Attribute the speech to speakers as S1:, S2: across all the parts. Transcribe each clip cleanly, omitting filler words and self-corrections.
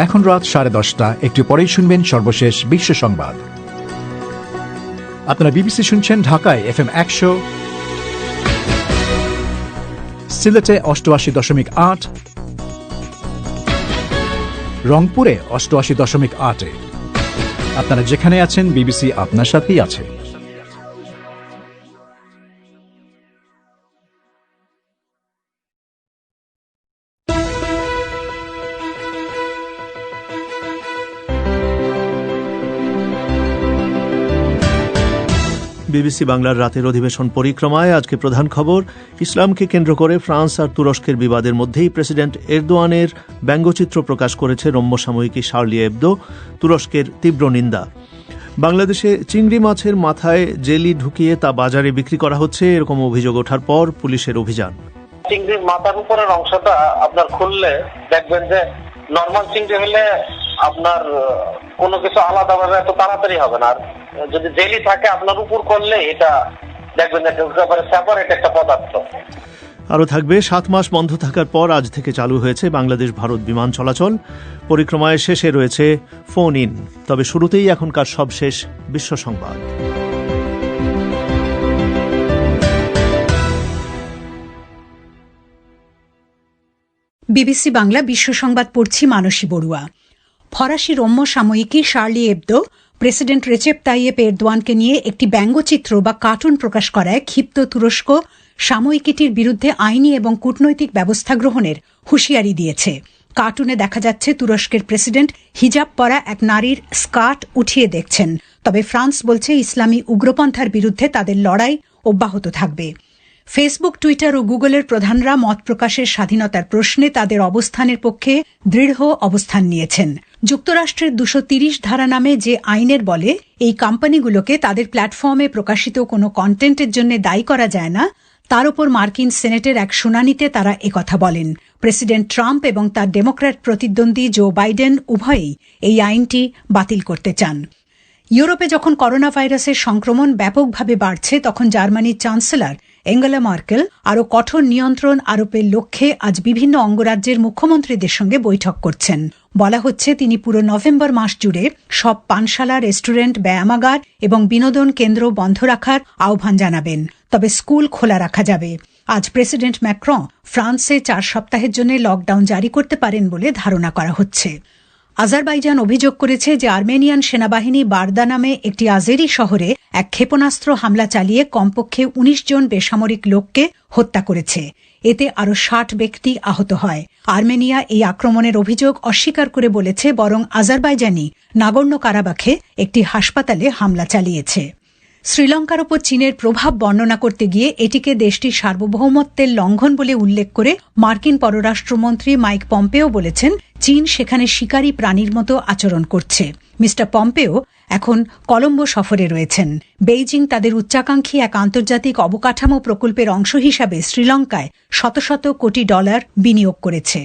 S1: এখন রাত 10:30, একটু পরেই শুনবেন সর্বশেষ বিশ্ব সংবাদ। আপনারা বিবিসি শুনছেন ঢাকায় FM 100, সিলেটে 88.8, রংপুরে 88.8। আপনারা যেখানে আছেন, বিবিসি আপনার সাথেই আছে।
S2: বিবিসি বাংলার রাতের অধিবেশন পরিক্রমায় আজকে প্রধান খবর, ইসলামকে কেন্দ্র করে ফ্রান্স আর তুরস্কের বিবাদের মধ্যেই প্রেসিডেন্ট এরদোয়ানের ব্যঙ্গচিত্র প্রকাশ করেছে রম্য সাময়িকী শার্লি এবদো, তুরস্কের তীব্র নিন্দা। বাংলাদেশে চিংড়ি মাছের মাথায় জেলি ঢুকিয়ে তা বাজারে বিক্রি করা হচ্ছে, এরকম অভিযোগ ওঠার পর পুলিশের অভিযান।
S3: চিংড়ির মাথার উপরের অংশটা আপনার খুললে দেখবেন যে নরমাল চিংড়ি হলে আপনার কোনো কিছু আলাদাভাবে এত তাড়াতাড়ি হবে না, আর যদি জেলি থাকে আপনার উপর করলে এটা দেখবেন সেপারেট একটা পদার্থ।
S2: আরও থাকবে, 7 মাস বন্ধ থাকার পর আজ থেকে চালু হয়েছে বাংলাদেশ ভারত বিমান চলাচল। পরিক্রমায় শেষে রয়েছে ফোন ইন। তবে শুরুতেই এখনকার সবশেষ বিশ্ব সংবাদ।
S4: বিবিসি বাংলা বিশ্ব সংবাদ পড়ছি মানসী বড়ুয়া। ফরাসি রম্য সাময়িকী Charlie Hebdo president Recep Tayyip এরদোয়ানকে নিয়ে একটি ব্যঙ্গচিত্র বা কার্টুন প্রকাশ করায় ক্ষিপ্ত তুরস্ক সাময়িকীটির বিরুদ্ধে আইনি এবং কূটনৈতিক ব্যবস্থা গ্রহণের হুঁশিয়ারি দিয়েছে। কার্টুনে দেখা যাচ্ছে তুরস্কের প্রেসিডেন্ট হিজাব পরা এক নারীর স্কার্ট উঠিয়ে দেখছেন। তবে ফ্রান্স বলছে ইসলামী উগ্রপন্থার বিরুদ্ধে তাদের লড়াই অব্যাহত থাকবে। ফেসবুক, টুইটার ও গুগলের প্রধানরা মত প্রকাশের স্বাধীনতার প্রশ্নে তাদের অবস্থানের পক্ষে দৃঢ় অবস্থান নিয়েছেন। যুক্তরাষ্ট্রের 230 ধারা নামে যে আইনের বলে এই কোম্পানিগুলোকে তাদের প্ল্যাটফর্মে প্রকাশিত কোনো কন্টেন্টের জন্য দায়ী করা যায় না, তার উপর মার্কিন সেনেটের এক শুনানিতে তারা একথা বলেন। প্রেসিডেন্ট ট্রাম্প এবং তার ডেমোক্র্যাট প্রতিদ্বন্দ্বী জো বাইডেন উভয়েই এই আইনটি বাতিল করতে চান। ইউরোপে যখন করোনা ভাইরাসের সংক্রমণ ব্যাপকভাবে বাড়ছে, তখন জার্মানির চ্যান্সেলর এঙ্গেলা মার্কেল আরও কঠোর নিয়ন্ত্রণ আরোপের লক্ষ্যে আজ বিভিন্ন অঙ্গরাজ্যের মুখ্যমন্ত্রীদের সঙ্গে বৈঠক করছেন। বলা হচ্ছে তিনি পুরো নভেম্বর মাস জুড়ে সব পানশালা, রেস্টুরেন্ট, ব্যায়ামাগার এবং বিনোদন কেন্দ্র বন্ধ রাখার আহ্বান জানাবেন। তবে স্কুল খোলা রাখা যাবে। আজ প্রেসিডেন্ট ম্যাক্রন ফ্রান্সে 4 সপ্তাহের জন্য লকডাউন জারি করতে পারেন বলে ধারণা করা হচ্ছে। আজারবাইজান অভিযোগ করেছে যে আর্মেনিয়ান সেনাবাহিনী বার্দা নামে একটি আজেরি শহরে এক ক্ষেপণাস্ত্র হামলা চালিয়ে কমপক্ষে 19 জন বেসামরিক লোককে হত্যা করেছে। এতে আরও 60 ব্যক্তি আহত হয়। আর্মেনিয়া এই আক্রমণের অভিযোগ অস্বীকার করে বলেছে বরং আজারবাইজানি নাগর্ণ কারাবাখে একটি হাসপাতালে হামলা চালিয়েছে। শ্রীলঙ্কার ওপর চীনের প্রভাব বর্ণনা করতে গিয়ে এটিকে দেশটির সার্বভৌমত্বের লঙ্ঘন বলে উল্লেখ করে মার্কিন পররাষ্ট্রমন্ত্রী মাইক পম্পেও বলেছেন চীন সেখানে শিকারী প্রাণীর মতো আচরণ করছে। মিস্টার পম্পেও এখন কলম্বো সফরে রয়েছেন। বেইজিং তাদের উচ্চাকাঙ্ক্ষী এক আন্তর্জাতিক অবকাঠামো প্রকল্পের অংশ হিসাবে শ্রীলঙ্কায় শত শত কোটি ডলার বিনিয়োগ করেছে।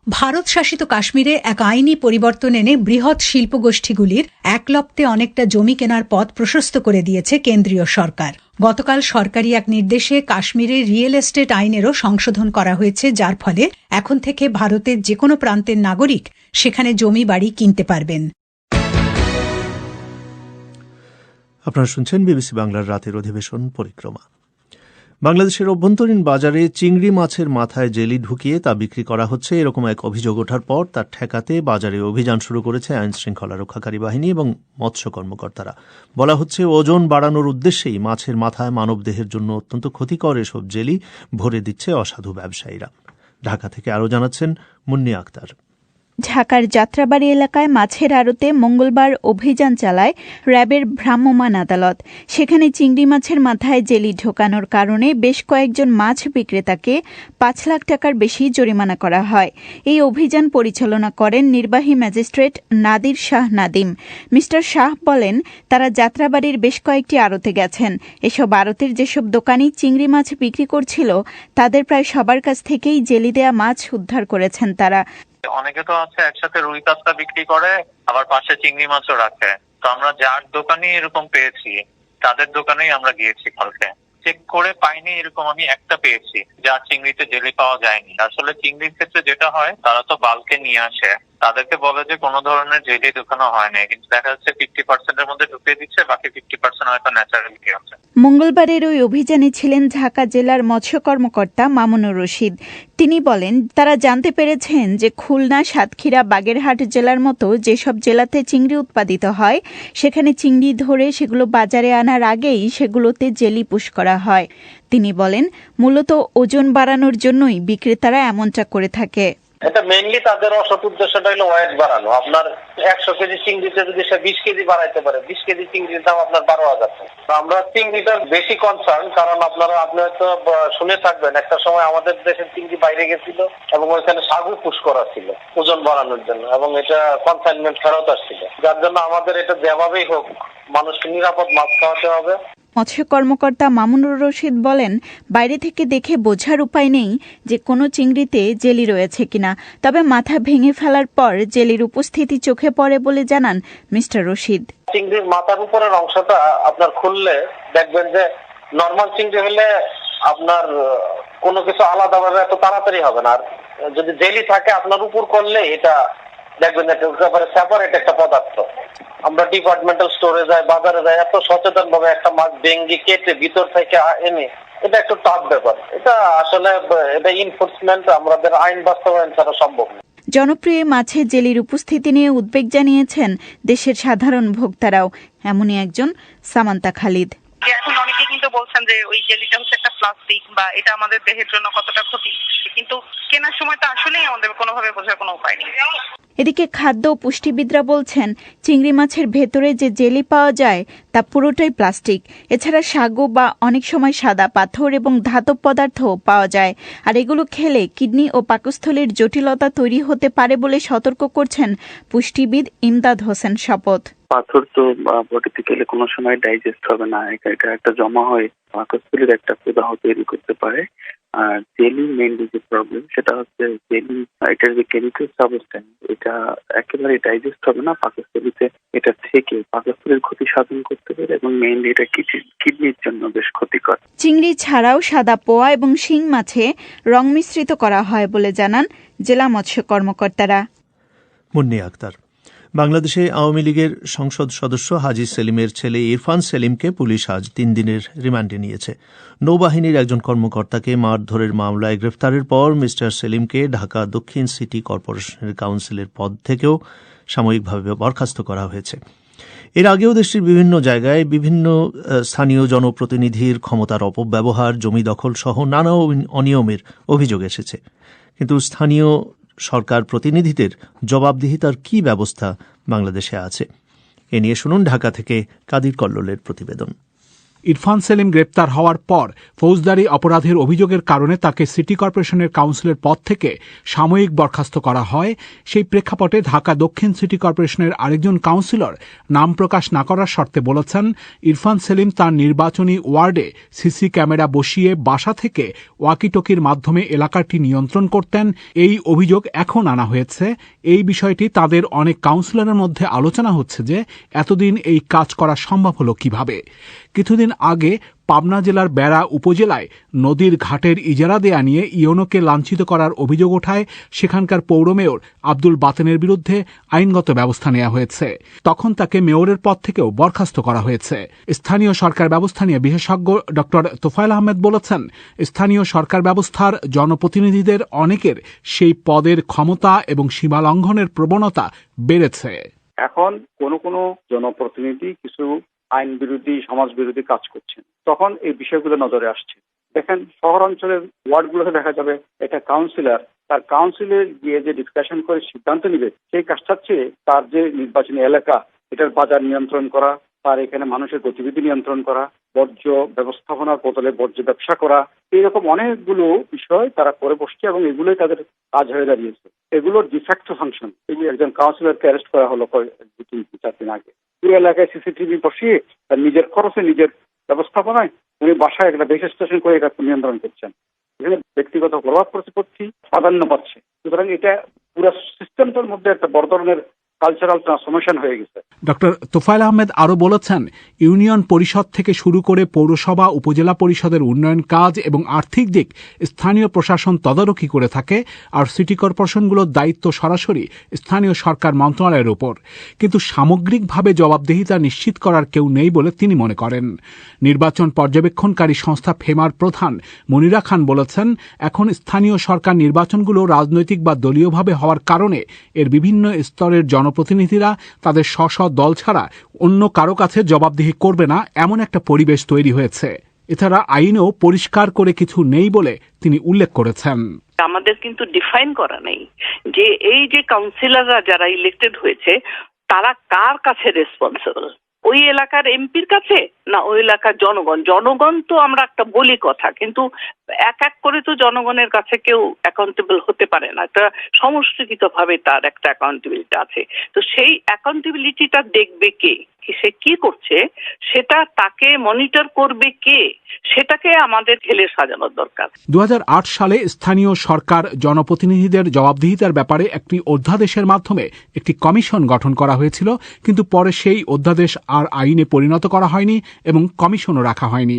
S4: ভারত শাসিত কাশ্মীরে এক আইনি পরিবর্তন এনে বৃহৎ শিল্পগোষ্ঠীগুলির একলপ্তে অনেকটা জমি কেনার পথ প্রশস্ত করে দিয়েছে কেন্দ্রীয় সরকার। গতকাল সরকারি এক নির্দেশে কাশ্মীরে রিয়েল এস্টেট আইনেরও সংশোধন করা হয়েছে, যার ফলে এখন থেকে ভারতের যে কোনো প্রান্তের নাগরিক সেখানে জমি বাড়ি কিনতে পারবেন।
S2: আপনারা শুনছেন বিবিসি বাংলার রাতের অধিবেশন পরিক্রমা। বাংলাদেশের অভ্যন্তরীণ বাজারে চিংড়ি মাছের মাথায় জেলি ঢুকিয়ে তা বিক্রি করা হচ্ছে, এরকম এক অভিযোগ ওঠার পর তার ঠেকাতে বাজারে অভিযান শুরু করেছে আইন শৃঙ্খলা রক্ষাকারী বাহিনী এবং মৎস্য কর্মকর্তারা। বলা হচ্ছে ওজন বাড়ানোর উদ্দেশ্যেই মাছের মাথায় মানবদেহের জন্য অত্যন্ত ক্ষতিকর এসব জেলি ভরে দিচ্ছে অসাধু ব্যবসায়ীরা। ঢাকা থেকে আরও জানাচ্ছেন মুন্নি আক্তার।
S5: ঢাকার যাত্রাবাড়ি এলাকায় মাছের আড়তে মঙ্গলবার অভিযান চালায় র্যাবের ভ্রাম্যমাণ আদালত। সেখানে চিংড়ি মাছের মাথায় জেলি ঢোকানোর কারণে বেশ কয়েকজন মাছ বিক্রেতাকে 5 লাখ টাকার বেশি জরিমানা করা হয়। এই অভিযান পরিচালনা করেন নির্বাহী ম্যাজিস্ট্রেট নাদির শাহ নাদিম। মিস্টার শাহ বলেন, তারা যাত্রাবাড়ির বেশ কয়েকটি আড়তে গেছেন। এসব আড়তের যেসব দোকানি চিংড়ি মাছ বিক্রি করছিল তাদের প্রায় সবার কাছ থেকেই জেলি দেয়া মাছ উদ্ধার করেছেন তারা।
S3: অনেকে তো আছে একসাথে রুই কাতলা বিক্রি করে, আবার পাশে চিংড়ি মাছও রাখে। তো আমরা যার দোকানে এরকম পেয়েছি তাদের দোকানেই আমরা গিয়েছি, কালকে চেক করে পাইনি এরকম আমি একটা পেয়েছি যা চিংড়িতে জেলি পাওয়া যায়নি। আসলে চিংড়ির ক্ষেত্রে যেটা হয়, তারা তো বাল্কে নিয়ে আসে,
S6: তাদেরকে বলে যে কোনো ধরনের জেলি ঢুকানো হয় না, কিন্তু দেখা যাচ্ছে 50% এর মধ্যে ঢুকিয়ে দিচ্ছে, বাকি 50% হয়তো ন্যাচারালি আছে।
S5: মঙ্গলবারের ওই অভিযানে ছিলেন ঢাকা জেলার মৎস্য কর্মকর্তা মামুনুর রশিদ। তিনি বলেন, তারা জানতে পেরেছেন যে খুলনা, সাতক্ষীরা, বাগেরহাট জেলার মতো যেসব জেলাতে চিংড়ি উৎপাদিত হয় সেখানে চিংড়ি ধরে সেগুলো বাজারে আনার আগেই সেগুলোতে জেলি পুশ করা হয়। তিনি বলেন, মূলত ওজন বাড়ানোর জন্যই বিক্রেতারা এমনটা করে থাকে।
S3: এটা মেইনলি তাদের অসৎ উদ্দেশ্যটা হলো ওয়েট বাড়ানো। আপনার 100 কেজি চিংড়িতে যদি সে 20 কেজি বাড়াইতে পারে, 20 কেজি চিংড়ির দাম আপনার 12,000 টাকা। আমরা চিংড়িটার বেশি কনসার্ন, কারণ আপনি হয়তো শুনে থাকবেন একটা সময় আমাদের দেশের চিংড়ি বাইরে গেছিল এবং ওইখানে সাগু পুশ করা ছিল ওজন বাড়ানোর জন্য, এবং এটা কনসাইনমেন্ট ফেরত আসছিল। যার জন্য আমাদের এটা যেভাবেই হোক মানুষকে নিরাপদ মাছ খাওয়াতে হবে।
S5: মৎস্য কর্মকর্তা মামুনুর রশিদ বলেন, বাইরে থেকে দেখে বোঝার উপায় নেই যে কোনো চিংড়িতে জেলি রয়েছে কিনা, তবে মাথা ভেঙে ফেলার পর জেলির উপস্থিতি চোখে পড়ে বলে জানান মিস্টার রশিদ।
S3: চিংড়ির মাথার উপরের অংশটা আপনার খুললে দেখবেন যে নর্মাল চিংড়ি হলে আপনার কোনো কিছু আলাদাভাবে এত তাড়াতাড়ি হবে না, আর যদি জেলি থাকে আপনার উপর করলে এটা দেখবেন একেবারে সেপারেট একটা পদার্থ। আমরা ডিপার্টমেন্টাল স্টোরে যাই, বাজারে যাই, এত সচেতন ভাবে একটা মাছ ভেঙ্গি কেটে ভিতর থেকে এনে, এটা একটু টাফ ব্যাপার। এটা আসলে এটা এনফোর্সমেন্ট আমাদের আইন বাস্তবায়ন ছাড়া সম্ভব না।
S5: জনপ্রিয় মাছে জেলির উপস্থিতি নিয়ে উদ্বেগ জানিয়েছেন দেশের সাধারণ ভোক্তারাও। এমনই একজন সামান্তা খালিদ।
S7: এখন অনেকে কিন্তু বলছেন যে ওই জেলিটা হচ্ছে একটা প্লাস্টিক বা এটা আমাদের দেহের জন্য কতটা ক্ষতি, কিন্তু কেনার সময় তো আসলেই আমাদের কোনোভাবে বোঝার কোনো উপায় নেই।
S5: এদিকে খাদ্য ও পুষ্টিবিদরা বলছেন, চিংড়ি মাছের ভেতরে যে জেলি পাওয়া যায় তা পুরোটাই প্লাস্টিক। এছাড়া সাগু বা অনেক সময় সাদা পাথর এবং ধাতব পদার্থও পাওয়া যায়, আর এগুলো খেলে কিডনি ও পাকস্থলীর জটিলতা তৈরি হতে পারে বলে সতর্ক করছেন পুষ্টিবিদ ইমদাদ হোসেন শপথ।
S8: পাথর তো বডিতে গেলে কোনো সময় ডাইজেস্ট হবে না, এটা একটা জমা হয়ে পাকস্থলীর একটা প্রদাহ তৈরি করতে পারে। আর জেলি মেইনলি যে প্রবলেম সেটা হচ্ছে জেলি, এটার যে কেমিক্যাল সাবস্টেন্স এটা একেবারে ডাইজেস্ট হবে না পাকস্থলীতে, এটা থেকে পাকস্থলীর ক্ষতি সাধন করতে পারে এবং মেইনলি এটা কিডনির জন্য বেশ ক্ষতিকর।
S5: চিংড়ি ছাড়াও সাদা পোয়া এবং শিং মাছে রং মিশ্রিত করা হয় বলে জানান জেলা মৎস্য কর্মকর্তারা।
S2: মুন্নি আক্তার। বাংলাদেশে আওয়ামী লীগের সংসদ সদস্য হাজী সেলিমের ছেলে ইরফান সেলিমকে পুলিশ আজ 3 দিনের রিমান্ডে নিয়েছে। নৌবাহিনীর একজন কর্মকর্তাকে মারধরের মামলায় গ্রেফতারের পর মিস্টার সেলিমকে ঢাকা দক্ষিণ সিটি কর্পোরেশনের কাউন্সিলের পদ থেকেও সাময়িকভাবে বরখাস্ত করা হয়েছে। এর আগেও দেশটির বিভিন্ন জায়গায় বিভিন্ন স্থানীয় জনপ্রতিনিধির ক্ষমতার অপব্যবহার, জমি দখল সহ নানা অনিয়মের অভিযোগ এসেছে, কিন্তু স্থানীয় সরকার প্রতিনিধিদের জবাবদিহিতার কী ব্যবস্থা বাংলাদেশে আছে, এ নিয়ে শুনুন ঢাকা থেকে কাদির কল্লোলের প্রতিবেদন।
S9: ইরফান সেলিম গ্রেপ্তার হওয়ার পর ফৌজদারি অপরাধের অভিযোগের কারণে তাকে সিটি কর্পোরেশনের কাউন্সিলের পদ থেকে সাময়িক বরখাস্ত করা হয়। সেই প্রেক্ষাপটে ঢাকা দক্ষিণ সিটি কর্পোরেশনের আরেকজন কাউন্সিলর নাম প্রকাশ না করার শর্তে বলেছেন, ইরফান সেলিম তার নির্বাচনী ওয়ার্ডে সিসি ক্যামেরা বসিয়ে বাসা থেকে ওয়াকিটকির মাধ্যমে এলাকাটি নিয়ন্ত্রণ করতেন। এই অভিযোগ এখন আনা হয়েছে। এই বিষয়টি তাদের অনেক কাউন্সিলরের মধ্যে আলোচনা হচ্ছে যে এতদিন এই কাজ করা সম্ভব হলো কিভাবে। কিছুদিন আগে পাবনা জেলার বেড়া উপজেলায় নদীর ঘাটের ইজারা দেয়া নিয়ে ইওনোকে লাঞ্ছিত করার অভিযোগ ওঠায় সেখানকার পৌর মেয়র আব্দুল বাতেনের বিরুদ্ধে আইনগত ব্যবস্থা নেওয়া হয়েছে। তখন তাকে মেয়রের পদ থেকেও বরখাস্ত করা হয়েছে। স্থানীয় সরকার ব্যবস্থা নিয়ে বিশেষজ্ঞ ড তোফায়েল আহমেদ বলেছেন, স্থানীয় সরকার ব্যবস্থার জনপ্রতিনিধিদের অনেকের সেই পদের ক্ষমতা এবং সীমা লঙ্ঘনের প্রবণতা বেড়েছে।
S10: এখন কোনো জনপ্রতিনিধি কিছু আইন বিরোধী, সমাজ বিরোধী কাজ করছেন, তখন এই বিষয়গুলো নজরে আসছে। দেখেন, শহর অঞ্চলের ওয়ার্ডগুলোতে দেখা যাবে এটা কাউন্সিলর তার কাউন্সিলে গিয়ে যে ডিসকাশন করে সিদ্ধান্ত নিবে, সেই কাজটার চেয়ে তার যে নির্বাচনী এলাকা এটার বাজার নিয়ন্ত্রণ করা, তার এখানে মানুষের গতিবিধি নিয়ন্ত্রণ করা, বর্জ্য ব্যবস্থাপনার বদলে বর্জ্য ব্যবসা করা, এইরকম অনেকগুলো বিষয় তারা করে বসছে এবং এগুলোই তাদের কাজ হয়ে দাঁড়িয়েছে। এগুলোর ডিফ্যাক্টো ফাংশন। এই যে একজন কাউন্সিলরকে অ্যারেস্ট করা হলো 2-4 দিন আগে, পুরো এলাকায় সিসিটিভি বসিয়ে তার নিজের খরচে, নিজের ব্যবস্থাপনায় উনি বাসায় একটা বেস স্টেশন করে এটা নিয়ন্ত্রণ করছেন। এখানে ব্যক্তিগত প্রভাব প্রতিপত্তি প্রাধান্য পাচ্ছে। সুতরাং এটা পুরো সিস্টেমটার মধ্যে একটা বড় ধরনের কালচারাল ট্রান্সফরমেশন হয়ে গেছে।
S9: ডক্টর তোফায়েল আহমেদ আরও বলেছেন, ইউনিয়ন পরিষদ থেকে শুরু করে পৌরসভা উপজেলা পরিষদের উন্নয়ন কাজ এবং আর্থিক দিক স্থানীয় প্রশাসন তদারকি করে থাকে, আর সিটি কর্পোরেশনগুলোর দায়িত্ব সরাসরি স্থানীয় সরকার মন্ত্রণালয়ের উপর। কিন্তু সামগ্রিকভাবে জবাবদিহিতা নিশ্চিত করার কেউ নেই বলে তিনি মনে করেন। নির্বাচন পর্যবেক্ষণকারী সংস্থা ফেমার প্রধান মনিরা খান বলেছেন, এখন স্থানীয় সরকার নির্বাচনগুলো রাজনৈতিক বা দলীয়ভাবে হওয়ার কারণে এর বিভিন্ন স্তরের জনপ্রতিনিধিরা তাদের স্ব দল ছাড়া অন্য কারো কাছে জবাবদিহি করবে না, এমন একটা পরিবেশ তৈরি হয়েছে। এছাড়া আইনেও পরিষ্কার করে কিছু নেই বলে তিনি উল্লেখ করেছেন।
S11: আমাদের কিন্তু ডিফাইন করা নেই যে এই যে কাউন্সিলররা যারা ইলেক্টেড হয়েছে তারা কার কাছে রেসপন্সিবল, ওই এলাকার এমপির কাছে না ওই এলাকার জনগণ। জনগণ তো আমরা একটা বলি কথা, কিন্তু এক এক করে তো জনগণের কাছে কেউ অ্যাকাউন্টেবল হতে পারে না। একটা সমষ্টিগতভাবে তার একটা অ্যাকাউন্টেবিলিটি আছে। তো সেই অ্যাকাউন্টেবিলিটিটা দেখবে কে, সে কি করছে সেটা তাকে মনিটর করবে কে, সেটাকে আমাদের ঢেলে সাজানোর দরকার।
S9: 2008 সালে স্থানীয় সরকার জনপ্রতিনিধিদের জবাবদিহিতার ব্যাপারে একটি অধ্যাদেশের মাধ্যমে একটি কমিশন গঠন করা হয়েছিল, কিন্তু পরে সেই অধ্যাদেশ আর আইনে পরিণত করা হয়নি এবং কমিশনও রাখা হয়নি।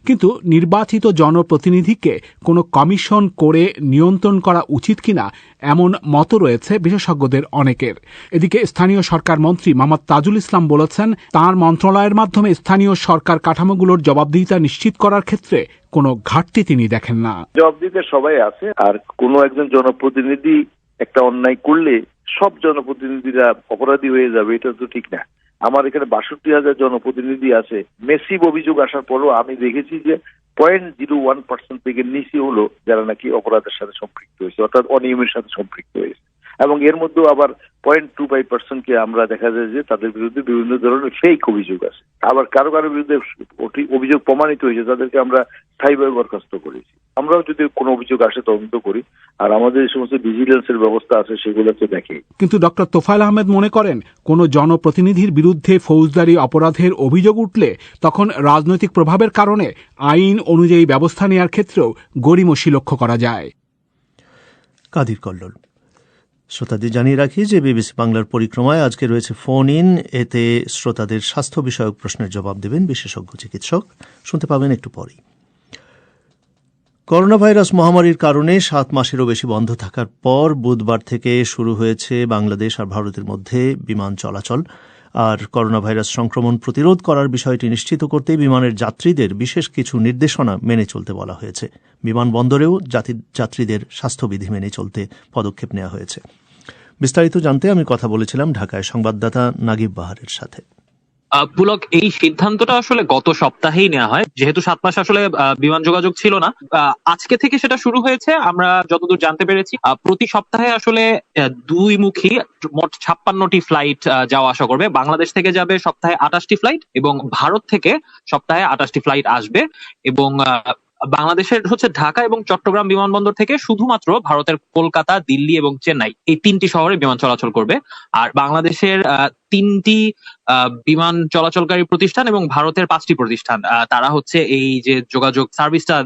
S9: কিন্তু নির্বাচিত জনপ্রতিনিধিকে কোনো কমিশন করে নিয়ন্ত্রণ করা উচিত কিনা এমন মত রয়েছে বিশেষজ্ঞদের অনেকের। এদিকে স্থানীয় সরকার মন্ত্রী মোহাম্মদ তাজুল ইসলাম বলেছেন, তাঁর মন্ত্রণালয়ের মাধ্যমে স্থানীয় সরকার কাঠামোগুলোর জবাবদিহিতা নিশ্চিত করার ক্ষেত্রে কোনো ঘাটতি তিনি দেখেন না।
S12: জবাবদিহিতা সবাই আছে, আর কোনো একজন জনপ্রতিনিধি একটা অন্যায় করলে সব জনপ্রতিনিধিরা অপরাধী হয়ে যাবে, এটা তো ঠিক না। আমার এখানে 62,000 জনপ্রতিনিধি আছে। মেসিভ অভিযোগ আসার পরও আমি দেখেছি যে 0.01% থেকে নিচে হলো যারা নাকি অপরাধের সাথে সম্পৃক্ত হয়েছে, অর্থাৎ অনিয়মের সাথে সম্পৃক্ত হয়েছে। এবং এর মধ্যেও আবার 0.25%কে আমরা দেখা যায় যে তাদের বিরুদ্ধে বিভিন্ন ধরনের ফেক অভিযোগ আছে। আবার কারো কারো বিরুদ্ধে অভিযোগ প্রমাণিত হয়েছে, তাদেরকে আমরা স্থায়ীভাবে বরখাস্ত করেছি। আমরাও যদি কোনো অভিযোগ আসে তদন্ত করি, আর আমাদের যে সমস্ত ভিজিলেন্সের ব্যবস্থা আছে সেগুলোকে দেখি।
S9: কিন্তু ডক্টর তোফায়েল আহমেদ মনে করেন, কোনো জনপ্রতিনিধির বিরুদ্ধে ফৌজদারি অপরাধের অভিযোগ উঠলে তখন রাজনৈতিক প্রভাবের কারণে আইন অনুযায়ী ব্যবস্থা নেওয়ার ক্ষেত্রেও গড়িমসি লক্ষ্য করা যায়।
S2: কাদির কল্লোল। শ্রোতাদের জানিয়ে রাখি যে বিবিসি বাংলার পরিক্রমায় আজকে রয়েছে ফোন ইন। এতে শ্রোতাদের স্বাস্থ্য বিষয়ক প্রশ্নের জবাব দেবেন বিশেষজ্ঞ চিকিৎসক। শুনতে পাবেন একটু পরেই। করোনা ভাইরাস মহামারীর কারণে 7 মাসেরও বেশি বন্ধ থাকার পর বুধবার থেকে শুরু হয়েছে বাংলাদেশ আর ভারতের মধ্যে বিমান চলাচল। আর করোনা ভাইরাস সংক্রমণ প্রতিরোধ করার বিষয়টি নিশ্চিত করতে বিমানের যাত্রীদের বিশেষ কিছু নির্দেশনা মেনে চলতে বলা হয়েছে। বিমানবন্দরেও যাত্রীদের স্বাস্থ্যবিধি মেনে চলতে পদক্ষেপ নেওয়া হয়েছে। বিস্তারিত জানতে আমি কথা বলেছিলাম ঢাকায় সংবাদদাতা নাগিব বাহারের সাথে।
S13: পুলক, এই সিদ্ধান্তটা আসলে গত সপ্তাহেই নেওয়া হয়, যেহেতু 7 মাস আসলে বিমান যোগাযোগ ছিল না। আজকে থেকে সেটা শুরু হয়েছে। আমরা যতদূর জানতে পেরেছি, প্রতি সপ্তাহে আসলে 2মুখী মোট 56টি ফ্লাইট যাওয়া আসা করবে। বাংলাদেশ থেকে যাবে সপ্তাহে 28টি ফ্লাইট এবং ভারত থেকে সপ্তাহে 28টি ফ্লাইট আসবে। এবং বাংলাদেশের ঢাকা এবং চট্টগ্রাম বিমানবন্দর থেকে শুধুমাত্র ভারতের কলকাতা, দিল্লি এবং চেন্নাই এই 3টি শহরে বিমান চলাচল করবে। আর বাংলাদেশের 3টি বিমান চলাচলকারী প্রতিষ্ঠান এবং ভারতের 5টি প্রতিষ্ঠান, তারা এই যে যোগাযোগ সার্ভিসটা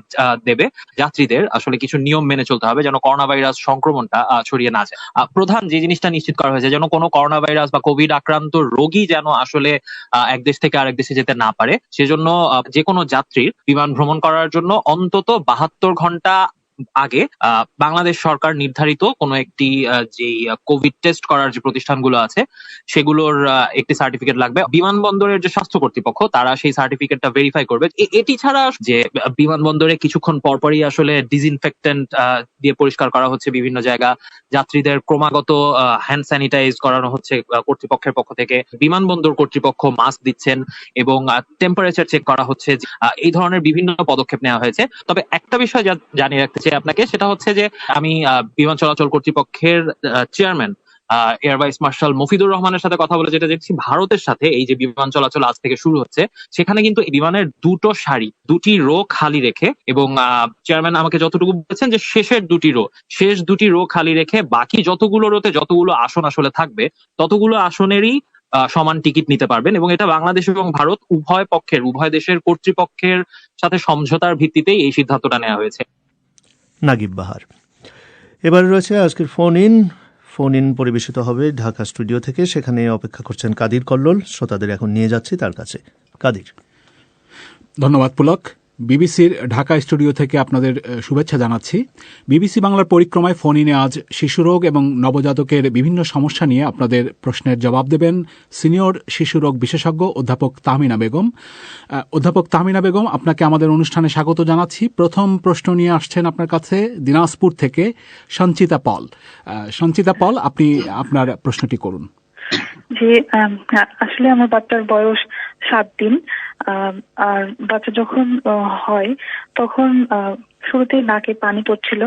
S13: দেবে যাত্রীদের, আসলে কিছু নিয়ম মেনে চলতে হবে যেন করোনা ভাইরাস সংক্রমণটা ছড়িয়ে না যায়। প্রধান যে জিনিসটা নিশ্চিত করা হয়েছে, যেন কোনো করোনা ভাইরাস বা কোভিড আক্রান্ত রোগী যেন আসলে এক দেশ থেকে আরেক দেশে যেতে না পারে। সেজন্য যে কোনো যাত্রীর বিমান ভ্রমণ করার জন্য অন্তত 72 ঘন্টা আগে বাংলাদেশ সরকার নির্ধারিত কোনো একটি যে কোভিড টেস্ট করার যে প্রতিষ্ঠানগুলো আছে সেগুলোর একটি সার্টিফিকেট লাগবে। বিমানবন্দরের যে স্বাস্থ্য কর্তৃপক্ষ তারা সেই সার্টিফিকেটটা ভেরিফাই করবে। এটি ছাড়া যে বিমানবন্দরে কিছুক্ষণ পরপরই আসলে ডিসইনফেক্টেন্ট দিয়ে পরিষ্কার করা হচ্ছে বিভিন্ন জায়গা, যাত্রীদের ক্রমাগত হ্যান্ড স্যানিটাইজ করানো হচ্ছে কর্তৃপক্ষের পক্ষ থেকে, বিমানবন্দর কর্তৃপক্ষ মাস্ক দিচ্ছেন এবং টেম্পারেচার চেক করা হচ্ছে। এই ধরনের বিভিন্ন পদক্ষেপ নেওয়া হয়েছে। তবে একটা বিষয় জানিয়ে রাখতে চাই আপনাকে, সেটা হচ্ছে যে আমি বিমান চলাচল কর্তৃপক্ষের chairman air vice marshal Mofidur রহমানের সাথে কথা বলে যেটা দেখছি, ভারতের সাথে এই যে বিমান চলাচল আজ থেকে শুরু হচ্ছে, সেখানে কিন্তু বিমানের 2টি রো খালি রেখে, এবং চেয়ারম্যান আমাকে যতটুকু বলেছেন যে শেষ 2টি রো খালি রেখে বাকি যতগুলো রোতে যতগুলো আসন আসলে থাকবে ততগুলো আসনেরই সমান টিকিট নিতে পারবেন। এবং এটা বাংলাদেশ এবং ভারত উভয় দেশের কর্তৃপক্ষের সাথে সমঝোতার ভিত্তিতেই এই সিদ্ধান্তটা নেওয়া হয়েছে।
S2: নাগিব বাহার। এবারে রয়েছে আজকের ফোন ইন। ফোন ইন পরিবেশিত হবে ঢাকা স্টুডিও থেকে, সেখানে অপেক্ষা করছেন কাদির কল্লোল। শ্রোতাদের এখন নিয়ে যাচ্ছি তার কাছে। কাদির।
S9: ধন্যবাদ পুলক। বিবিসির ঢাকা স্টুডিও থেকে আপনাদের শুভেচ্ছা জানাচ্ছি। বিবিসি বাংলার পরিক্রমায় ফোন ইনে আজ শিশুরোগ এবং নবজাতকের বিভিন্ন সমস্যা নিয়ে আপনাদের প্রশ্নের জবাব দেবেন সিনিয়র শিশুরোগ বিশেষজ্ঞ অধ্যাপক তাহমিনা বেগম। অধ্যাপক তাহমিনা বেগম, আপনাকে আমাদের অনুষ্ঠানে স্বাগত জানাচ্ছি। প্রথম প্রশ্ন নিয়ে আসছেন আপনার কাছে দিনাজপুর থেকে সঞ্চিতা পল। সঞ্চিতা পল, আপনি আপনার প্রশ্নটি করুন।
S14: জি, আসলে আমার বাচ্চার বয়স 7 দিন। আর বাচ্চা যখন হয় তখন শুরুতেই নাকে পানি পড়ছিল।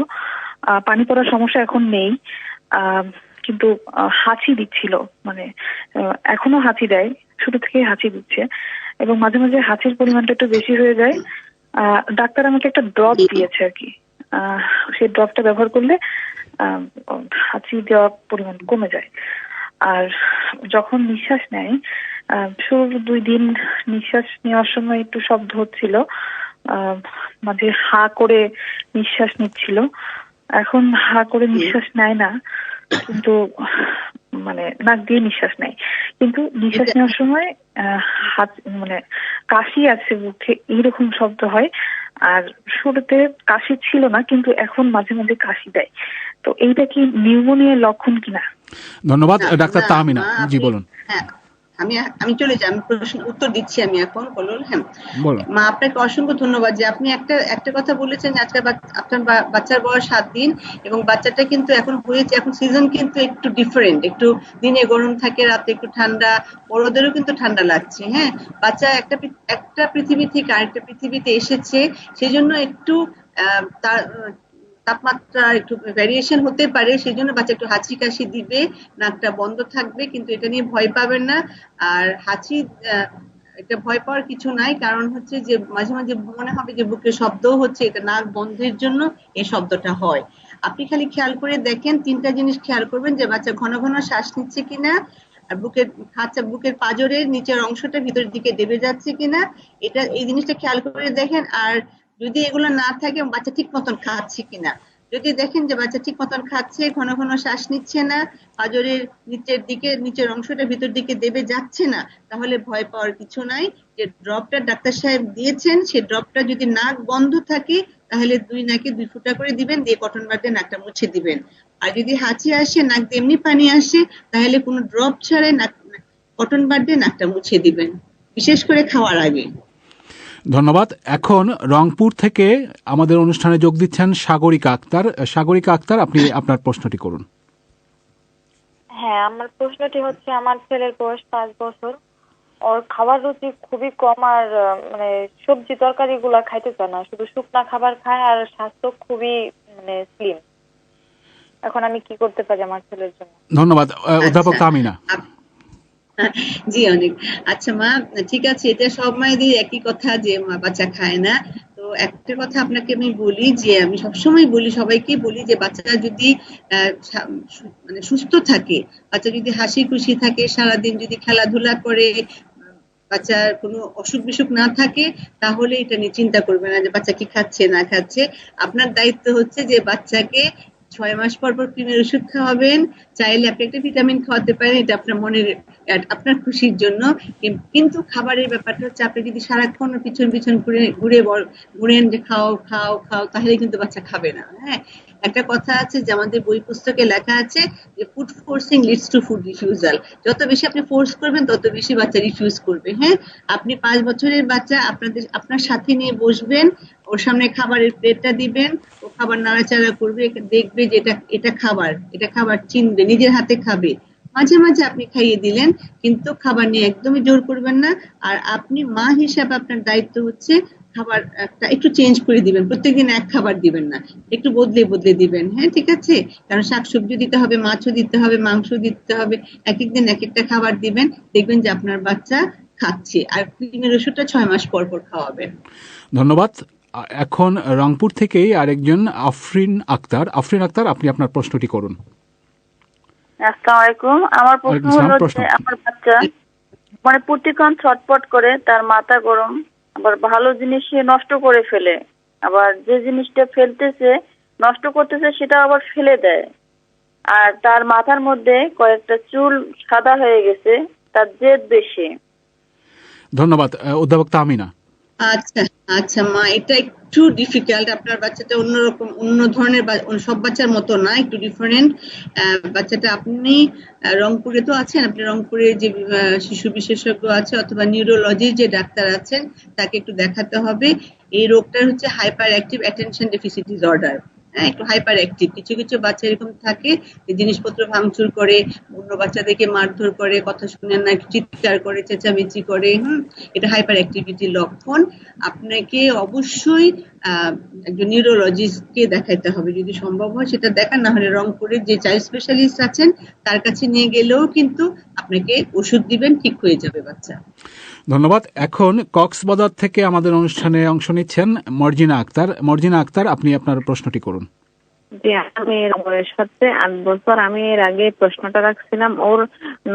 S14: পানি পড়ার সমস্যা এখন নেই, কিন্তু হাঁচি দিচ্ছিল, মানে এখনো হাঁচি দেয়, শুরু থেকেই হাঁচি দিচ্ছে এবং মাঝে মাঝে হাঁচির পরিমাণটা একটু বেশি হয়ে যায়। ডাক্তার আমাকে একটা ড্রপ দিয়েছে আর কি, সেই ড্রপটা ব্যবহার করলে হাঁচি দেওয়ার পরিমাণ কমে যায়। আর যখন নিঃশ্বাস নেয়, শুরুর 2 দিন নিঃশ্বাস নেওয়ার সময় একটু শব্দ হচ্ছিল, মাঝে হা করে নিঃশ্বাস নিচ্ছিল। এখন হা করে নিঃশ্বাস নেয় না, কিন্তু মানে নাক দিয়ে নিঃশ্বাস নেয়, কিন্তু নিঃশ্বাস নেওয়ার সময় মানে কাশি আছে মুখে, এইরকম শব্দ হয়। আর শুরুতে কাশি ছিল না, কিন্তু এখন মাঝে মাঝে কাশি দেয়। তো এইটা কি নিউমোনিয়ার লক্ষণ কিনা?
S9: ধন্যবাদ। ডাক্তার তাহমিনা, জি বলুন।
S15: হ্যাঁ, আমি চলে যাই, আমি প্রশ্ন উত্তর দিচ্ছি আমি এখন। বলুন। হ্যাঁ মা, আপনাকে অসংখ্য ধন্যবাদ যে আপনি একটা কথা বলেছেন। আজকে আপনার বাচ্চার বয়স 7 দিন এবং বাচ্চাটা কিন্তু এখন হয়েছে, এখন সিজন কিন্তু একটু ডিফারেন্ট, একটু দিনে গরম থাকে, রাতে একটু ঠান্ডা, বড়দেরও কিন্তু ঠান্ডা লাগছে। হ্যাঁ, বাচ্চা একটা পৃথিবী থেকে আরেকটা পৃথিবীতে এসেছে, সেই জন্য একটু তার তাপমাত্রা একটু ভ্যারিয়েশন হতে পারে, সেই জন্য বাচ্চা একটু হাঁচি কাশি দিবে, নাকটা বন্ধ থাকবে, কিন্তু এটা নিয়ে ভয় পাবেন না। আর হাঁচি, এটা ভয় পাওয়ার কিছু নাই, কারণ হচ্ছে যে মাঝে মাঝে মনে হবে যে বুকে শব্দও হচ্ছে, এটা নাক বন্ধের জন্য এই শব্দটা হয়। আপনি খালি খেয়াল করে দেখেন, 3টা জিনিস খেয়াল করবেন, যে বাচ্চা ঘন ঘন শ্বাস নিচ্ছে কিনা, আর বুকের পাঁজরের নিচের অংশটা ভিতরের দিকে দেবে যাচ্ছে কিনা, এই জিনিসটা খেয়াল করে দেখেন। আর যদি এগুলো না থাকে, বাচ্চা ঠিক মতন খাচ্ছে কিনা, যদি দেখেন যে বাচ্চা ঠিক মতন খাচ্ছে, ঘন ঘন শ্বাস নিচ্ছে না, পাঁজরের নিচের অংশটা ভিতর দিকে দেবে যাচ্ছে না, তাহলে ভয় পাওয়ার কিছু নাই। যে ড্রপটা ডাক্তার সাহেব দিয়েছেন, সেই ড্রপটা যদি নাক বন্ধ থাকে, তাহলে 2 নাকে 2 ফুটা করে দিবেন, দিয়ে কটন বার দিয়ে নাকটা মুছে দিবেন। আর যদি হাঁচি আসে, নাক দিয়ে এমনি পানি আসে, তাহলে কোনো ড্রপ ছাড়াই কটন বার দিয়ে নাকটা মুছে দিবেন, বিশেষ করে খাওয়ার আগে।
S9: ধন্যবাদ। এখন রংপুর থেকে আমাদের অনুষ্ঠানে যোগ দিচ্ছেন সাগরিকা আক্তার। সাগরিকা আক্তার, আপনি আপনার প্রশ্নটি করুন।
S16: হ্যাঁ, আমার প্রশ্নটি হচ্ছে, আমার ছেলের বয়স 5 বছর, ওর খাবার রুচি খুবই কম, আর মানে সবজি তরকারি গুলা খাইতে চায় না, শুধু শুকনা খাবার খায়, আর স্বাস্থ্য খুবই মানে স্লিম। এখন আমি কি করতে পারি আমার ছেলের জন্য?
S9: ধন্যবাদ। অধ্যাপক তাহমিনা।
S15: জি, অনেক আচ্ছা মা, ঠিক আছে, এটা সব মায়েদের একই কথা যে মা বাচ্চা খায় না। তো একটা কথা আপনাকে আমি বলি, যে আমি সবসময় বলি, সবাইকে বলি, যে বাচ্চাটা যদি মানে সুস্থ থাকে, বাচ্চা যদি হাসি খুশি থাকে, সারাদিন যদি খেলাধুলা করে, বাচ্চার কোনো অসুখ বিসুখ না থাকে, তাহলে এটা নিয়ে চিন্তা করবে না যে বাচ্চা কি খাচ্ছে না খাচ্ছে। আপনার দায়িত্ব হচ্ছে যে বাচ্চাকে 6 মাস পর পর ক্রিমের ওষুধ খাওয়াবেন, চাইলে আপনি একটা ভিটামিন খাওয়াতে পারেন, এটা আপনার খুশির জন্য। কিন্তু খাবারের ব্যাপারটা হচ্ছে, আপনি যদি সারাক্ষণ পিছন ঘুরেন যে খাও খাও খাও, তাহলে কিন্তু বাচ্চা খাবে না। হ্যাঁ, একটা কথা আছে যে আমাদের বই পুস্তকে লেখা আছে যে food forcing leads to food refusal. যত বেশি আপনি ফোর্স করবেন, তত বেশি বাচ্চা রিফিউজ করবে। হ্যাঁ, আপনি 5 বছরের বাচ্চা আপনার সাথে নিয়ে বসবেন, ওর সামনে খাবারের প্লেটটা দিবেন, ও খাবার নাড়াচাড়া করবে, দেখবে যে এটা খাবার চিনবে, নিজের হাতে খাবে। মাঝে মাঝে আপনি খাইয়ে দিলেন, কিন্তু খাবার নিয়ে একদমই জোর করবেন না। আর আপনি মা হিসাবে আপনার দায়িত্ব হচ্ছে খাবার একটু চেঞ্জ করে দিবেন, প্রত্যেকদিন এক খাবার দিবেন না, একটু বদলে দিবেন। হ্যাঁ, ঠিক আছে, কারণ শাকসবজি দিতে হবে, মাছও দিতে হবে, মাংস দিতে হবে, এক একদিন এক একটা খাবার দিবেন, দেখবেন যে আপনার বাচ্চা খাচ্ছে। আর ক্রিমের ওষুধটা 6 মাস পর পর খাওয়াবেন।
S9: ধন্যবাদ। এখন রংপুর থেকেই আরেকজন আফরিন আক্তার। আপনি আপনার প্রশ্নটি করুন।
S17: আসসালামু আলাইকুম। আমার প্রশ্ন হলো যে আমার বাচ্চা মানে প্রতিক্ষণ ছটপট করে, তার মাথা গরম, আবার ভালো জিনিস সে নষ্ট করে ফেলে, আবার যে জিনিসটা ফেলতেছে নষ্ট করতেছে সেটা আবার ফেলে দেয়। আর তার মাথার মধ্যে কয়েকটা চুল সাদা হয়ে গেছে, তার জেদ বেশি।
S9: ধন্যবাদ। অধ্যাপক তাহমিনা।
S15: আচ্ছা আচ্ছা মা, এটা একটু ডিফিকাল্ট। আপনার বাচ্চাটা অন্যরকম, অন্য ধরনের, সব বাচ্চার মতো না, একটু ডিফারেন্ট বাচ্চাটা। আপনি রংপুরে তো আছেন, আপনি রংপুরে যে শিশু বিশেষজ্ঞ আছে অথবা নিউরোলজির যে ডাক্তার আছেন তাকে একটু দেখাতে হবে। এই রোগটা হচ্ছে hyper active attention deficit disorder. হ্যাঁ, একটু হাইপার অ্যাক্টিভ। কিছু কিছু বাচ্চা এরকম থাকে যে জিনিসপত্র ভাঙচুর করে, অন্য বাচ্চাদেরকে মারধর করে, কথা শুনে না, চিৎকার করে, চেঁচামেচি করে। এটা হাইপার অ্যাক্টিভিটির লক্ষণ। আপনাকে অবশ্যই একজন নিউরোলজিস্টকে দেখাইতে হবে, যদি সম্ভব হয় সেটা দেখান। না হলে রংপুরের যে চাইল্ড স্পেশালিস্ট আছেন তার কাছে নিয়ে গেলেও কিন্তু আপনাকে ওষুধ দিবেন, ঠিক হয়ে যাবে বাচ্চা।
S9: ধন্যবাদ। এখন কক্সবাজার থেকে আমাদের অনুষ্ঠানে অংশ নিচ্ছেন মর্জিনা আক্তার। মর্জিনা আক্তার, আপনি আপনার প্রশ্নটি করুন।
S18: জি, মেয়ের বয়স হচ্ছে 8 বছর। আমি এর আগে প্রশ্নটা রাখছিলাম, ওর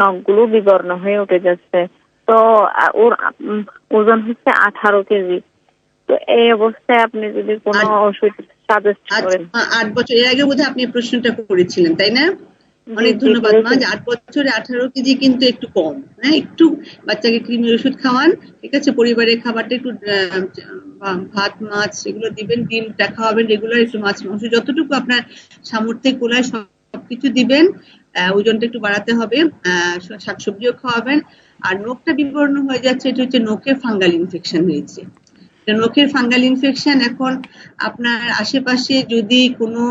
S18: নখগুলো বিবর্ণ হয়ে উঠে যাচ্ছে। তো ওর ওজন হচ্ছে 18 কেজি। তো এই অবস্থায় আপনি যদি কোনো ওষুধ সাজেস্ট করেন।
S15: 8 বছর, এর আগে বোধহয় আপনি প্রশ্নটা করেছিলেন, তাই না? অনেক ধন্যবাদ মা। 8 বছরে 18 কেজি কিন্তু একটু কম। হ্যাঁ, একটু বাচ্চাকে কৃমির ওষুধ খাওয়ান, ঠিক আছে? পরিবারের খাবারটা একটু ভাত মাছ এগুলো দিবেন, ডিমটা খাওয়াবেন রেগুলার, একটু মাছ মাংস যতটুকু আপনার সামর্থ্যে কোলায় সবকিছু দিবেন। ওজনটা একটু বাড়াতে হবে, শাকসবজিও খাওয়াবেন। আর নখটা বিবর্ণ হয়ে যাচ্ছে, এটা হচ্ছে নখের ফাঙ্গাল ইনফেকশন হয়েছে। নখের ফাঙ্গাল ইনফেকশন। এখন আপনার আশেপাশে যদি কোনো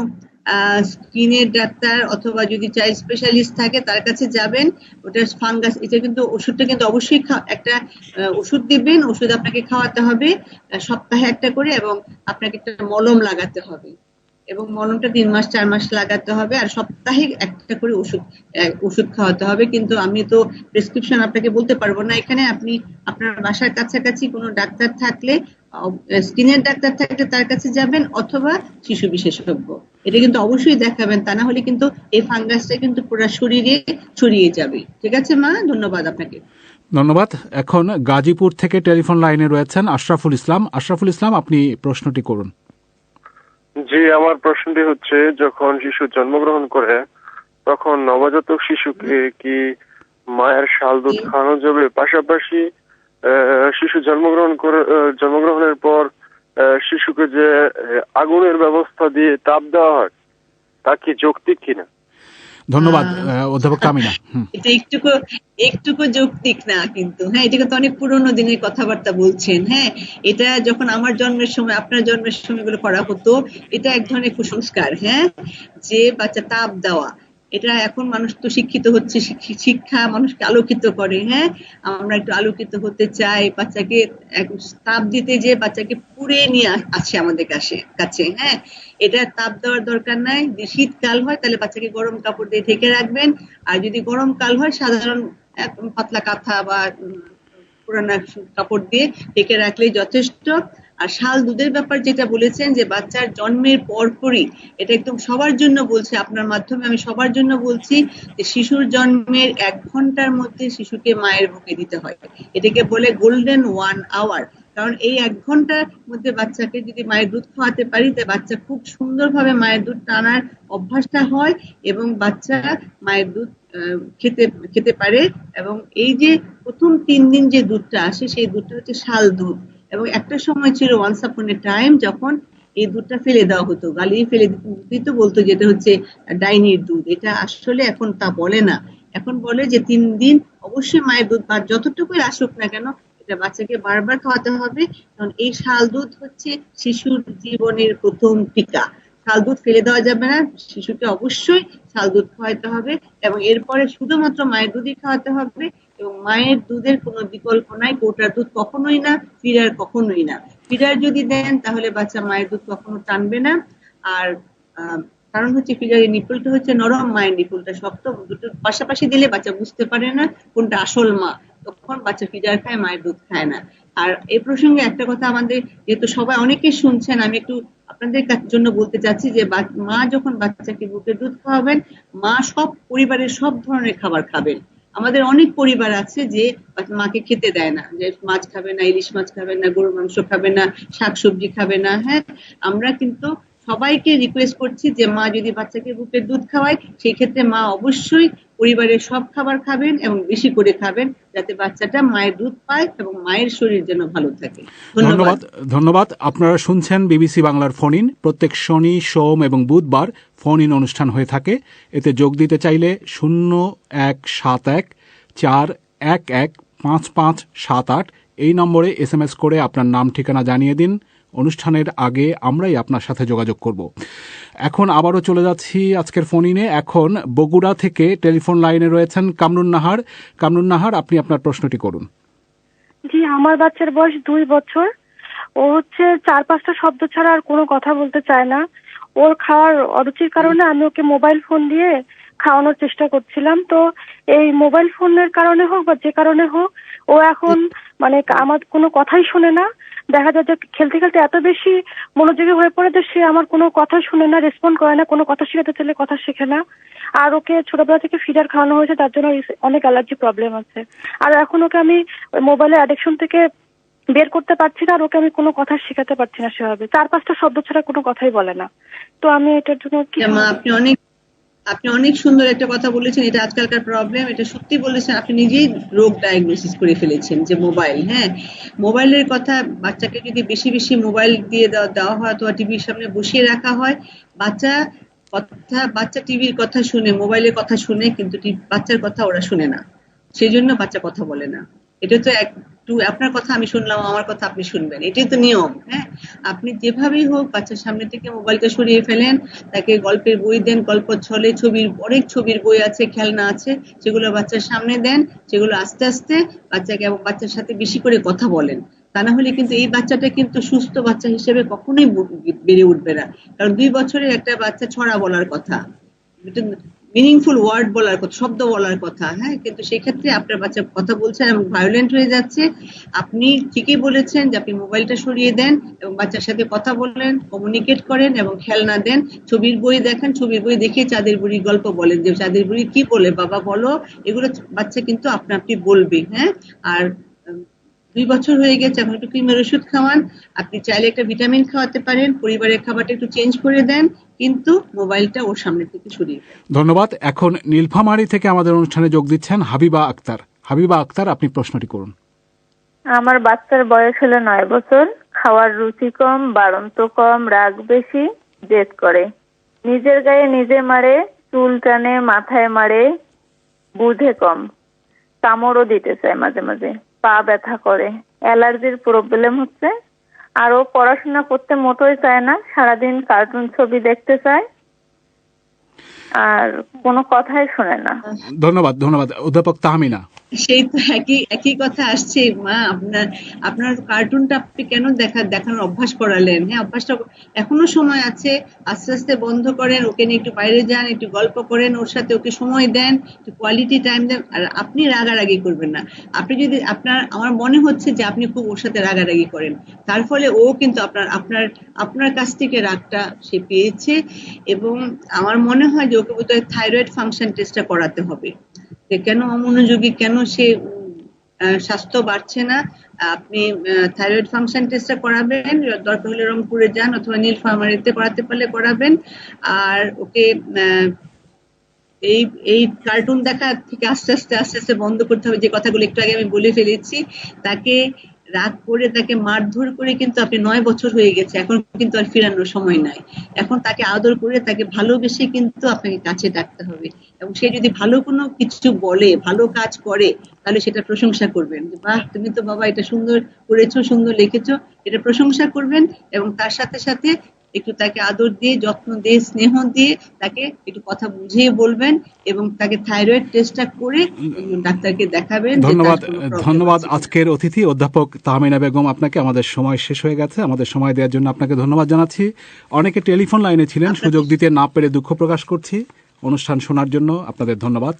S15: স্কিনের ডাক্তার অথবা যদি চাইল্ড স্পেশালিস্ট থাকে তার কাছে যাবেন। ওটা ফাঙ্গাস, এটা কিন্তু ওষুধটা কিন্তু অবশ্যই একটা ওষুধ দিবেন, ওষুধ আপনাকে খাওয়াতে হবে সপ্তাহে একটা করে, এবং আপনাকে একটা মলম লাগাতে হবে, এবং মলমটা 3 মাস 4 মাস লাগাতে হবে, আর সপ্তাহে একটা করে ওষুধ খাওয়াতে হবে। কিন্তু আমি তো প্রেসক্রিপশন আপনাকে বলতে পারবো না এখানে। আপনি আপনার বাসার কাছাকাছি কোনো ডাক্তার থাকলে, স্কিনের ডাক্তার থাকলে তার কাছে যাবেন, অথবা শিশু বিশেষজ্ঞ, এটা কিন্তু অবশ্যই দেখাবেন। তা না হলে কিন্তু এই ফাঙ্গাসটা কিন্তু পুরো শরীরে ছড়িয়ে যাবে। ঠিক আছে মা, ধন্যবাদ আপনাকে।
S9: ধন্যবাদ। এখন গাজীপুর থেকে টেলিফোন লাইনে রয়েছেন আশরাফুল ইসলাম। আশরাফুল ইসলাম, আপনি প্রশ্নটি করুন।
S19: জি, আমার প্রশ্নটি হচ্ছে, যখন শিশু জন্মগ্রহণ করে তখন নবজাতক শিশুকে কি মায়ের শাল দুধ খাওয়ানো যাবে? পাশাপাশি শিশু জন্মগ্রহণের পর শিশুকে যে আগুনের ব্যবস্থা দিয়ে তাপ দেওয়া হয় তা কি যৌক্তিক কিনা?
S9: ধন্যবাদ। অধ্যাপক তাহমিনা।
S15: এটা একটুকু যৌক্তিক না কিন্তু। হ্যাঁ, এটা কিন্তু অনেক পুরোনো দিনের কথাবার্তা বলছেন। হ্যাঁ, এটা যখন আমার জন্মের সময়, আপনার জন্মের সময় এগুলো করা হতো, এটা এক ধরনের কুসংস্কার। হ্যাঁ, যে বাচ্চা তাপ দেওয়া, এটা এখন মানুষ তো শিক্ষিত হচ্ছে, শিক্ষা মানুষকে আলোকিত করে। হ্যাঁ, আমরা একটু আলোকিত হতে চাই, বাচ্চাকে তাপ দিতে যে বাচ্চাকে পুড়ে নিয়ে আসে আমাদের কাছে। হ্যাঁ, এটা তাপ দেওয়ার দরকার নাই। যদি শীতকাল হয় তাহলে বাচ্চাকে গরম কাপড় দিয়ে ঢেকে রাখবেন, আর যদি গরমকাল হয় সাধারণ পাতলা কাঁথা বা পুরানা কাপড় দিয়ে ঢেকে রাখলেই যথেষ্ট। আর শাল দুধের ব্যাপার যেটা বলেছেন, যে বাচ্চার জন্মের পরপরই, এটা একদম সবার জন্য বলছি, আপনার মাধ্যমে আমি সবার জন্য বলছি, যে শিশুর জন্মের 1 ঘন্টার মধ্যে শিশুকে মায়ের বুকে দিতে হয়। এটাকে বলে গোল্ডেন 1 আওয়ার। কারণ এই 1 ঘন্টার মধ্যে বাচ্চাকে যদি মায়ের দুধ খাওয়াতে পারি, তাই বাচ্চা খুব সুন্দরভাবে মায়ের দুধ টানার অভ্যাসটা হয়, এবং বাচ্চা মায়ের দুধ খেতে পারে। এবং এই যে প্রথম 3 দিন যে দুধটা আসে, সেই দুধটা হচ্ছে শাল দুধ। এবং একটা সময় ছিল, ওয়ান্স আপন এ টাইম, যখন এই দুধটা ফেলে দেওয়া হতো, গালিয়ে ফেলে দিত, বলতো যেটা হচ্ছে ডাইনির দুধ। এটা আসলে এখন তা বলে না, এখন বলে যে 3 দিন অবশ্যই মায়ের দুধ, বা যতটুকুই আসুক না কেন, এটা বাচ্চাকে বারবার খাওয়াতে হবে। কারণ এই শাল দুধ হচ্ছে শিশুর জীবনের প্রথম টিকা। শাল দুধ ফেলে দেওয়া যাবে না, শিশুকে অবশ্যই শাল দুধ খাওয়াতে হবে, এবং এরপরে শুধুমাত্র মায়ের দুধই খাওয়াতে হবে। এবং মায়ের দুধের কোনো বিকল্প নাই, কোটার দুধ কখনোই না, ফিডার কখনোই না। ফিডার যদি দেন তাহলে বাচ্চা মায়ের দুধ কখনো টানবে না। আর কারণ হচ্ছে ফিডারের নিপুলটা হচ্ছে নরম, মায়ের নিপুলটা শক্ত। দুটো পাশাপাশি দিলে বাচ্চা বুঝতে পারে না কোনটা আসল মা, তখন বাচ্চা ফিডার খায়, মায়ের দুধ খায় না। আর এই প্রসঙ্গে একটা কথা, আমাদের যেহেতু সবাই অনেকে শুনছেন, আমি একটু আপনাদের জন্য বলতে চাচ্ছি, যে মা যখন বাচ্চাকে বুকের দুধ খাওয়াবেন, মা পরিবারের সব ধরনের খাবার খাবেন। আমাদের অনেক পরিবার আছে যে মাকে খেতে দেয় না, যে মাছ খাবে না, ইলিশ মাছ খাবে না, গরুর মাংস খাবে না, শাকসবজি খাবে না। হ্যাঁ, আমরা কিন্তু সবাইকে রিকোয়েস্ট করছি যে মা যদি বাচ্চাকে বুকের দুধ খাওয়ায় সেই ক্ষেত্রে মা অবশ্যই পরিবারের সব খাবার খাবেন এবং বেশি করে খাবেন, যাতে বাচ্চাটা মায়ের দুধ পায় এবং মায়ের শরীর যেন ভালো থাকে।
S9: ধন্যবাদ। আপনারা শুনছেন বিবিসি বাংলার ফোন ইন। প্রত্যেক শনি, সোম এবং বুধবার ফোন ইন অনুষ্ঠান হয়ে থাকে। এতে যোগ দিতে চাইলে 017141155578 এই নম্বরে SMS করে আপনার নাম ঠিকানা জানিয়ে দিন। অনুষ্ঠানের আগে আমরাই আপনার সাথে যোগাযোগ করব। এখন আবারও চলে যাচ্ছি আজকের ফোন ইনে। এখন বগুড়া থেকে টেলিফোন লাইনে রয়েছেন কামরুন নাহার। কামরুন নাহার, আপনি আপনার প্রশ্নটি করুন।
S20: জি, আমার বাচ্চার বয়স 2 বছর। ও 4-5টা শব্দ ছাড়া আর কোনো কথা বলতে চায় না। ওর খাওয়ার অরুচির কারণে আমি ওকে মোবাইল ফোন দিয়ে খাওয়ানোর চেষ্টা করছিলাম। তো এই মোবাইল ফোনের কারণে হোক বা যে কারণে হোক, ও এখন মানে আমার কোনো কথাই শুনে না। দেখা যায় যে খেলতে খেলতে এত বেশি মনোযোগী হয়ে পড়ে যে সে আমার কোনো কথা শুনে না, রেসপন্ড করে না, কোনো কথা শেখাতে চাইলে কথা শেখে না। আর ওকে ছোটবেলা থেকে ফিডার খাওয়ানো হয়েছে, তার জন্য অনেক অ্যালার্জি প্রবলেম আছে। আর এখন ওকে আমি মোবাইলের অ্যাডিকশন থেকে বের করতে পারছি না, আর ওকে আমি কোনো কথা শেখাতে পারছি না সেভাবে। 4-5টা শব্দ ছাড়া কোনো কথাই বলে না। তো আমি এটার জন্য কি?
S15: আপনি অনেক সুন্দর একটা কথা বলেছেন, এটা আজকালকার প্রবলেম, এটা সত্যি বলেছেন। আপনি নিজেই রোগ ডায়াগনোসিস করে ফেলেছেন যে মোবাইল। মোবাইলের কথা, বাচ্চাকে যদি বেশি বেশি মোবাইল দিয়ে দেওয়া হয় অথবা টিভির সামনে বসিয়ে রাখা হয়, বাচ্চা টিভির কথা শুনে, মোবাইলের কথা শুনে, কিন্তু বাচ্চার কথা ওরা শুনে না, সেই জন্য বাচ্চা কথা বলে না। এটা তো একটু আপনার কথা আমি শুনলাম, আমার কথা আপনি শুনবেন, এটাই তো নিয়ম। আপনি যেভাবেই হোক বাচ্চার সামনে থেকে মোবাইলটা সরিয়ে ফেলেন, তাকে গল্পের বই দেন, গল্প ছলে অনেক ছবির বই আছে, খেলনা আছে, সেগুলো বাচ্চার সামনে দেন, সেগুলো আস্তে আস্তে বাচ্চাকে এবং বাচ্চার সাথে বেশি করে কথা বলেন। তা না হলে কিন্তু এই বাচ্চাটা কিন্তু সুস্থ বাচ্চা হিসেবে কখনোই বেড়ে উঠবে না। কারণ 2 বছরের একটা বাচ্চা ছড়া বলার কথা, মিনিংফুল ওয়ার্ড বলার কথা, শব্দ বলার কথা, কিন্তু সেই ক্ষেত্রে আপনার বাচ্চা কথা বলছেন এবং ভায়োলেন্ট হয়ে যাচ্ছে। আপনি ঠিকই বলেছেন যে আপনি মোবাইলটা সরিয়ে দেন এবং বাচ্চার সাথে কথা বলেন, কমিউনিকেট করেন এবং খেলনা দেন, ছবির বই দেখেন, ছবির বই দেখে চাঁদের বুড়ি গল্প বলেন, যে চাঁদের বুড়ি কি বলে বাবা বলো, এগুলো বাচ্চা কিন্তু আপনি বলবে। আর 2 বছর হয়ে গেছে, এখন একটু ক্রিমের ওষুধ খাওয়ান। আপনি চাইলে একটা ভিটামিন খাওয়াতে পারেন, পরিবারের খাবারটা একটু চেঞ্জ করে দেন, কিন্তু মোবাইলটা ওর সামনে থেকে সরিয়ে দেন।
S9: ধন্যবাদ। এখন নীলফামারী থেকে আমাদের অনুষ্ঠানে যোগ দিচ্ছেন হাবিবা আক্তার। হাবিবা আক্তার, আপনি প্রশ্নটি করুন।
S18: আমার বাচ্চার বয়স হলো 9 বছর। খাওয়ার রুচি কম, বাড়ন্ত কম, রাগ বেশি, জেদ করে, নিজের গায়ে নিজে মারে, চুল টানে, মাথায় মারে, বুঝে কম, কামড়ও দিতে চায় মাঝে মাঝে, পা ব্যথা করে, অ্যালার্জির প্রবলেম হচ্ছে। আর ও পড়াশোনা করতে মোটেই চায় না, সারাদিন কার্টুন ছবি দেখতে চায় আর কোনো কথাই শোনে না।
S9: ধন্যবাদ। অধ্যাপক তাহমিনা।
S15: সেই তো একই কথা আসছে মা, আপনার কার্টুনটা আপনি কেন দেখানোর অভ্যাস করালেন? অভ্যাসটা এখনো সময় আছে, আস্তে আস্তে বন্ধ করেন, ওকে নিয়ে একটু বাইরে যান, একটু গল্প করেন, ওর সাথে ওকে সময় দেন, একটু কোয়ালিটি টাইম দেন। আর আপনি রাগারাগি করবেন না। আপনি যদি আমার মনে হচ্ছে যে আপনি খুব ওর সাথে রাগারাগি করেন, তার ফলে ও কিন্তু আপনার কাছ থেকে রাগটা সে পেয়েছে। এবং আমার মনে হয় যে ওকে বোধহয় থাইরয়েড ফাংশন টেস্টটা করাতে হবে, যে কেন অমনোযোগী, কেন সে স্বাস্থ্য বাড়ছে না। আপনি থাইরয়েড ফাংশন টেস্টটা করাবেন, দরকার হলে রংপুরে যান অথবা নীলফামারীতে করাতে পারলে করাবেন। আর ওকে এই কার্টুন দেখা থেকে আস্তে আস্তে বন্ধ করতে হবে। যে কথাগুলো একটু আগে আমি বলে ফেলেছি, তাকে রাগ করে, তাকে মারধর করে কিন্তু আপনি 9 বছর হয়ে গেছে, এখন কিন্তু আর ফিরানোর সময় নাই। এখন তাকে আদর করে, তাকে ভালোবেসে কিন্তু আপনাকে কাছে ডাকতে হবে। এবং সে যদি ভালো কোনো কিছু বলে, ভালো কাজ করে, তাহলে সেটা প্রশংসা করবেন, যে বাহ তুমি তো বাবা এটা সুন্দর করেছো, সুন্দর লিখেছো, এটা প্রশংসা করবেন। এবং তার সাথে সাথে একটু তাকে আদর দিয়ে, যত্ন দিয়ে, স্নেহ দিয়ে তাকে একটু কথা বুঝিয়ে বলবেন এবং তাকে থাইরয়েড টেস্টটা করে ডাক্তারকে দেখাবেন।
S9: ধন্যবাদ আজকের অতিথি অধ্যাপক তাহমিনা বেগম। আপনাকে, আমাদের সময় শেষ হয়ে গেছে। আমাদের সময় দেওয়ার জন্য আপনাকে ধন্যবাদ জানাচ্ছি। অনেকে টেলিফোন লাইনে ছিলেন, সুযোগ দিতে না পেরে দুঃখ প্রকাশ করছি। অনুষ্ঠান শোনার জন্য আপনাদের ধন্যবাদ।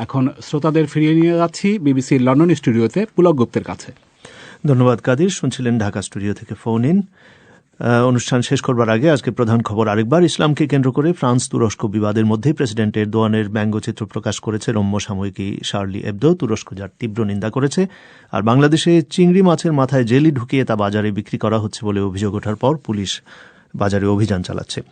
S9: এখন শ্রোতাদের ফিরিয়ে নিয়ে যাচ্ছি বিবিসির লন্ডন স্টুডিওতে পুলক গুপ্তের কাছে।
S2: ধন্যবাদ কাদির। শুনছিলেন ঢাকা স্টুডিও থেকে ফোন ইন। অনুষ্ঠান শেষ করবার আগে আজকে প্রধান খবর আরেকবার। ইসলামকে কেন্দ্র করে ফ্রান্স তুরস্ক বিবাদের মধ্যে প্রেসিডেন্ট এরদোয়ানের ব্যঙ্গচিত্র প্রকাশ করেছে রম্য সাময়িকী শার্লি এবদো। তুরস্ক যার তীব্র নিন্দা করেছে। আর বাংলাদেশে চিংড়ি মাছের মাথায় জেলি ঢুকিয়ে তা বাজারে বিক্রি করা হচ্ছে বলে অভিযোগ ওঠার পর পুলিশ বাজারে অভিযান চালাচ্ছে।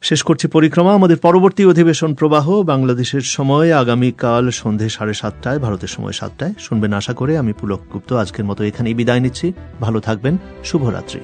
S2: শেষ করছি পরিক্রমা। আমাদের পরবর্তী অধিবেশন প্রবাহ বাংলাদেশের সময় আগামীকাল সন্ধে 7:30টায়, ভারতের সময় 7টায় শুনবেন আশা করে। আমি পুলক গুপ্ত আজকের মতো এখানেই বিদায় নিচ্ছি। ভালো থাকবেন। শুভরাত্রি।